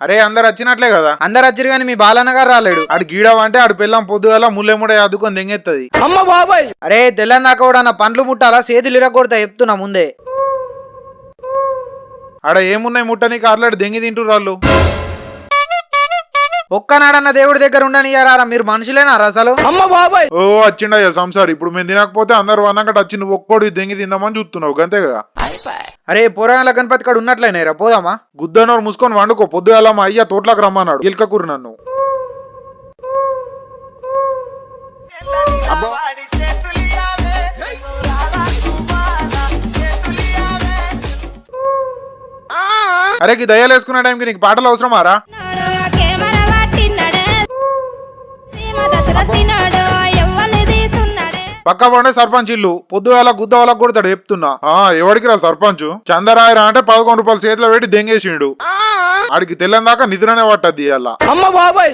అరే అందరు వచ్చినట్లే కదా. అందరు వచ్చిరు కానీ మీ బాలన్న గారు రాలేడు. ఆడు గీడవంటే ఆడు పిల్లం పొద్దుగల ముల్లెముడే అద్దుకొని దెంగెత్తది. అమ్మ బాబాయ్. అరే తెల్లందాక కూడా నా పండ్లు ముట్టాలా చేతులు ఇరగొడతా చెప్తున్నా ముందే. ఆడ ఏమున్నాయి ముట్టనీకి ఆర్లాడు దెంగి తింటురు వాళ్ళు. ఒక్కనాడన్న దేవుడి దగ్గర ఉండనియారా మీరు మనుషులేనారా అసలు? అమ్మ బాబాయ్. ఓ వచ్చిండయ్యా సంసారి. ఇప్పుడు మేము తినకపోతే అందరు అన్నకట వచ్చి నువ్వు ఒక్కోడు దెంగి తిందామని చూస్తున్నావు గంతేగా. అరే పోరాల గణపతి కాడు ఉన్నట్లయినా పోదామా? గుద్దనోరు మూసుకొని వండుకో. పొద్దుగాల మా అయ్య తోటలోకి రమ్మన్నాడు గిల్కకూరు నన్ను. అరే దయ్యాలు వేసుకునే టైంకి నీకు పాటలు అవసరమారా? పక్క పండే సర్పంచ్ ఇల్లు. పొద్దుగాల గుద్ద వాళ్ళకి కొడతాడు చెప్తున్నా. ఎవడికి రా సర్పంచ్? చందరాయరా అంటే 11 రూపాయలు చేతిలో పెట్టి దెంగేసిండు. ఆడికి తెల్లని దాకా నిద్రనే పట్టద్ది అలా. అమ్మ బాబాయ్.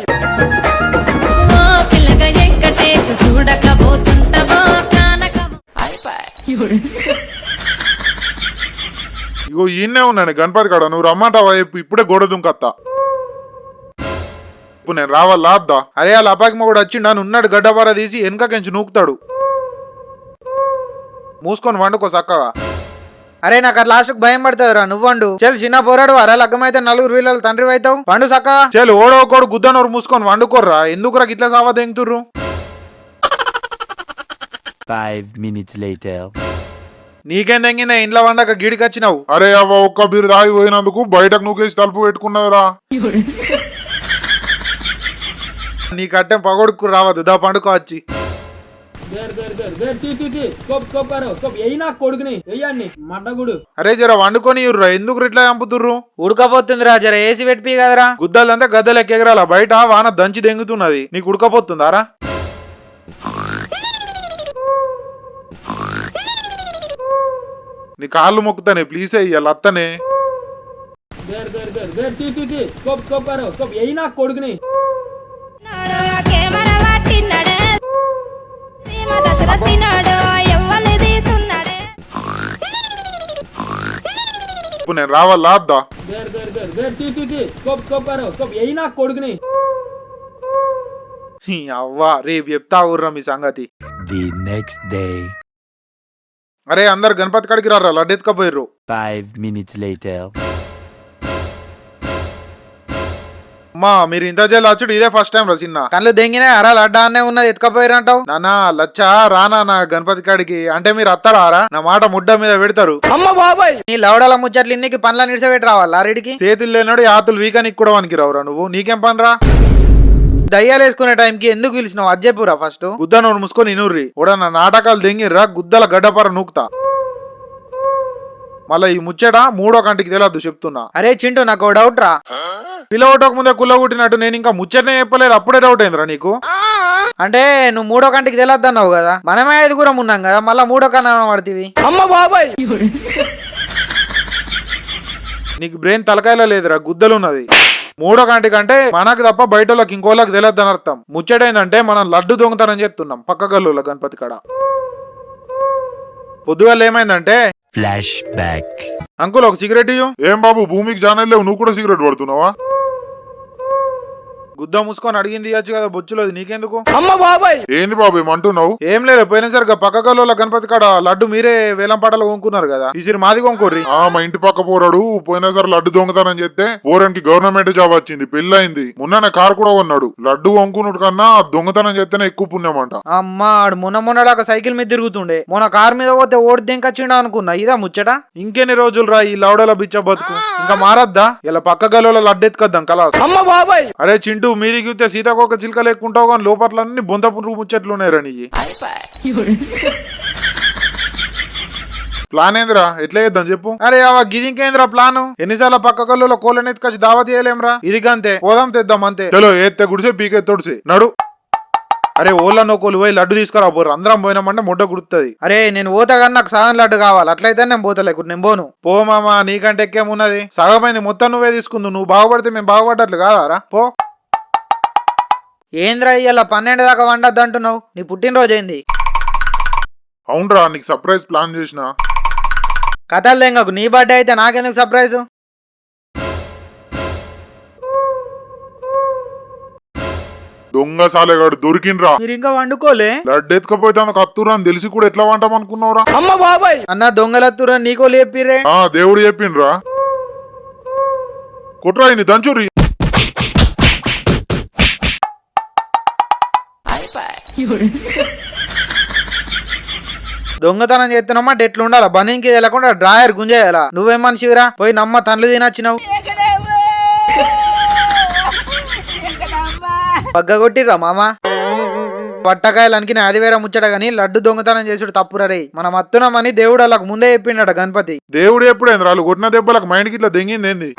ఇగో ఈయనే ఉన్నాను గణపతి కాడ. నువ్వు రమ్మంటావా? ఇప్పుడే గోడ దుంకత్తా. ఇప్పుడు నేను రావాలా అద్దా? అరే ఆ లపాకి మొగుడు వచ్చిండు అని ఉన్నాడు. గడ్డపార తీసి వెనకకెంచి నూకుతాడు. మూసుకొని వండుకో చక్కగా. అరే నాకు అట్లా లాస్ట్కి భయం పడుతుందిరా. నువ్వు వండు. చెల్లి చిన్న పోరాడు. అరే లగ్గమైతే 4 వీళ్ళ తండ్రి అవుతావు. వండు చక్కగా. చెల్లి ఓడో ఒకడు గుద్దనోరు మూసుకొని వండుకోర్రా. ఎందుకురా ఇట్లా సావా దెంగుతుర్రు? 5 minutes later. నీకేం తెంగిందా ఇంట్లో వండక గిడికి వచ్చినావు? అరే అవ్వ ఒక్క బీరు దాగి పోయినందుకు బయటకు నూకేసి తలుపు పెట్టుకున్నావురా. నీ కట్టెం పగొడుకు రావద్దు. దా పండుకో వచ్చి. అరే జర వండుకొని ఇర్రా. ఎందుకు ఇట్లా చంపుతుర్రు? ఉడకపోతుందిరా జర ఏసి పెట్టి కదరా. గుద్దలంతా గద్దలు ఎక్కెగరాల. బయట వాన దంచి దెంగుతున్నది. నీకు ఉడకపోతుందారా? నీ కాళ్ళు మొక్కుతానే ప్లీజ్ అయ్యాలి అత్తనే. ఇప్పుడు నేను రావాలా అద్దా? అవ్వా రేపు చెప్తా ఊర్రా మీ సంగతి. The next day. అరే అందరు గణపతి కాడికి రారా. లడ్డు ఎత్తుకపోయారు. 5 minutes later. అమ్మా మీరు ఇంత జల్లు వచ్చుడు ఇదే ఫస్ట్ టైం రా చిన్న. కళ్ళు దెంగినా అరా లడ్డా అనే ఉన్నది ఎత్తుకపోయారంటావు. నానా లచ్చా రానా నా గణపతి కాడికి అంటే మీరు అత్తరారా? నా మాట ముడ్డ మీద పెడతారు. అమ్మ బాబాయ్. నీ లవడల ముచ్చట్లు ఇన్నికి పనుల నిడిసబెట్టి రావాలా రెడ్డికి? చేతులు లేనాడు ఆతులు వీకానికి కూడా వనికి రావురా నువ్వు. నీకేం పని రా? దయ్యాలు వేసుకునే టైంకి ఎందుకు పిలిచినావు అది చెప్పురా ఫస్ట్. గుద్దనోరు మూసుకొని ఇనుర్రి. కూడా నా నాటకాలు దెంగిర్రా. గుద్దల గడ్డపర నూకుతా. మళ్ళా ఈ ముచ్చట 3వ కంటికి తెలియద్దు చెప్తున్నా. అరే చింటూ నాకు డౌట్ రా. పిల్లవటకు ముందే కుల్లగొట్టినట్టు నేను ఇంకా ముచ్చటనే చెప్పలేదు. అప్పుడే డౌట్ అయిందిరా నీకు? అంటే నువ్వు 3వ కంటికి తెలియద్దు అన్నావు కదా. మనమే 5గురం ఉన్నాం కదా. మళ్ళా 3వ కన్నా పడుతుంది. అమ్మ బాబాయ్. నీకు బ్రెయిన్ తలకాయలో లేదురా. గుద్దలున్నది. 3వ కంటి కంటే మనకు తప్ప బయట వాళ్ళకి ఇంకోళ్ళకి తెలియద్దు అని అర్థం. ముచ్చటైందంటే మనం లడ్డు దొంగతనం చేస్తున్నాం పక్క గల్లుల గణపతి కాడ. పొద్దుగాల ఏమైందంటే ఫ్లాష్ బ్యాక్. అంకుల్ ఒక సిగరెట్ ఇయ్యు. ఏం బాబు భూమికి జానల్ లేవు, నువ్వు కూడా సిగరెట్ పడుతున్నావా? గుద్ద మూసుకొని అడిగింది ఇవ్వచ్చు కదా బొచ్చులోది. నీకెందుకు? అమ్మ బాబాయ్. ఏంది బాబు ఏమంటున్నావు? ఏం లేదు పోయినసరిగా పక్క గల్లుల గణపతి కాడ లడ్డు మీరే వేలం పాటలు కొనుక్కున్నారు కదా. ఈసారి మాది కొనుక్కోర్రి. మా ఇంటి పక్క పోరాడు పోయినసారి లడ్డు దొంగతనం చేస్తే పోరానికి గవర్నమెంట్ జాబ్ వచ్చింది, పెళ్ళయింది. మొన్న కారు కూడా కొన్నాడు. లడ్డు వంకునుడు కన్నా దొంగతనం చేస్తేనే ఎక్కువ పుణ్యం అంట. అమ్మా మొన్నదాకా సైకిల్ మీద తిరుగుతుండే. మొన్న కారు మీద పోతే ఓడి దింకొచ్చిండా అనుకున్నా. ఇదా ముచ్చట? ఇంకెన్ని రోజులు రా ఈ లౌడల బిచ్చ బతుకు. ఇంకా మారద్దా? ఇలా పక్క గల్లుల లడ్డు ఎత్తుకొద్దాం కలా. అమ్మ బాబాయ్. అరే చింటూ మీది చూస్తే సీతాకోక చిలుక లేకుంటావు కానీ లోపట్లన్నీ బొంతపురు ముచ్చట్లు ఉన్నాయరా నీ. ప్లాన్ ఏందిరా? ఎట్లా చేద్దాం చెప్పు. అరే అవ గిదింకేంద్రా ప్లాను? ఎన్నిసార్లు పక్క కల్లులో కోళ్ళని ఎత్తుకొచ్చి దావత్ చేయలేంరా. ఇది కంతే పోదాం తెద్దాం అంతే. చలో ఎత్తే గుడిసే పీకే తొడిసే నడు. అరే ఓళ్ళ నోకోలు పోయి లడ్డు తీసుకురా పోరు. అందరం పోయినామంటే ముడ్డ గుర్తుంది. అరే నేను పోతా కానీ నాకు సగం లడ్డు కావాలి. అట్లయితే నేను పోతలేకు. నేను పోను. పో మామా నీకంటే ఎక్కేమున్నది. సగమైంది మొత్తం నువ్వే తీసుకుందు. నువ్వు బాగుపడితే మేము బాగుపడ్డట్లు కాదారా? పో. ఏంద్రా ఇయ్యాల 12 దాకా వండద్దు అంటున్నావు? నీ పుట్టినరోజు ఏంది? అవునరా నీకు సర్ప్రైజ్ ప్లాన్ చేసిన. కథలు తెంగకు. నీ బర్త్డే అయితే నాకెందుకు సర్ప్రైజ్? దొంగ సాలేగాడు దొరికిండ్రా. మీరు ఇంకా వండుకోలే? లడ్డు ఎత్తుకపోతే అందుకు అత్తురా అని తెలిసి కూడా ఎట్లా వంటాం అనుకున్నావురా? అన్న దొంగలత్తురా నీకో లేపిరే. దేవుడు చెప్పిండ్రా. కుట్రా ఇన్ని దంచురి. దొంగతనం చేస్తున్నామా ఎట్లుండాలా? బనీకి వెళ్ళకుండా డ్రాయర్ గుంజేయాలా? నువ్వేం మనిషివిరా? పోయి నమ్మ తన్లు తినొచ్చినావు. పగ్గ కొట్టిర్రా మామ. పట్టకాయలనికి అది వేరే ముచ్చట గాని లడ్డు దొంగతనం చేసుడు తప్పురా రే. మనం అత్తున్నామని దేవుడు వాళ్ళకు ముందే చెప్పిండట గణపతి. దేవుడు ఎప్పుడైంది వాళ్ళు కొట్టిన దెబ్బలకు మైండ్కి ఇట్లా దెంగింది ఏంది?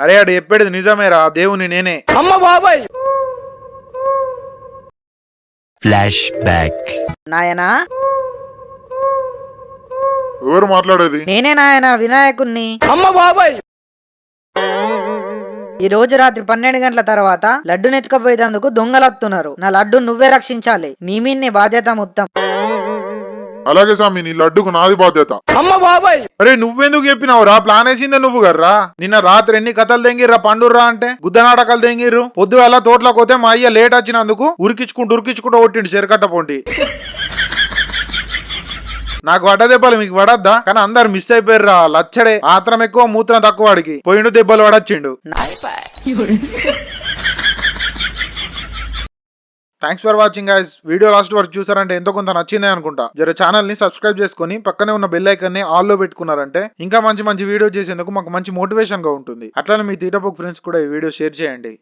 అరే ఆడు చెప్పేది నిజమేరా, దేవుని నేనే. Flashback. నాయనా ఎవరు మాట్లాడేది? నేనే నాయనా, వినాయకుణ్ణి. ఈ రోజు రాత్రి 12 గంటల తర్వాత లడ్డుని ఎత్తుకపోయేందుకు దొంగలత్తున్నారు. నా లడ్డు నువ్వే రక్షించాలి. నీ మీన్నే బాధ్యత మొత్తం. అలాగే స్వామి, నీ లడ్డుకు నాది బాధ్యత. అరే నువ్వెందుకు చెప్పినావురా? ప్లాన్ వేసిందే నువ్వు గర్రా. నిన్న రాత్రి ఎన్ని కథలు దెంగిర్రా పండుర్రా అంటే? గుద్ద నాటకాలు దెంగిర్రు. పొద్దుగాల తోటలోకి పోతే మా అయ్య లేట్ వచ్చినందుకు ఉరికించుకుంటూ కొట్టిండు చెరకట్ట పోండి. నాకు వడ్డ దెబ్బలు మీకు పడద్దా? కానీ అందరు మిస్ అయిపోయారురా. లచ్చడే ఆత్రం ఎక్కువ మూత్రం తక్కువ వాడికి. పోయిండు దెబ్బలు పడొచ్చిండు. Thanks for watching guys. Video last వరకు చూసారంటే ఎంతో కొంత నచ్చిందే అనుకుంటా. జర ఛానల్ ని సబ్స్క్రైబ్ చేసుకుని పక్కనే ఉన్న బెల్ ఐకాన్ ని ఆల్ లో పెట్టుకున్నారంటే ఇంకా మంచి మంచి వీడియో చేసేందుకు మాకు మంచి మోటివేషన్ గా ఉంటుంది. అట్లానే మీ తీటబుక్ ఫ్రెండ్స్ కూడా ఈ వీడియో షేర్ చేయండి.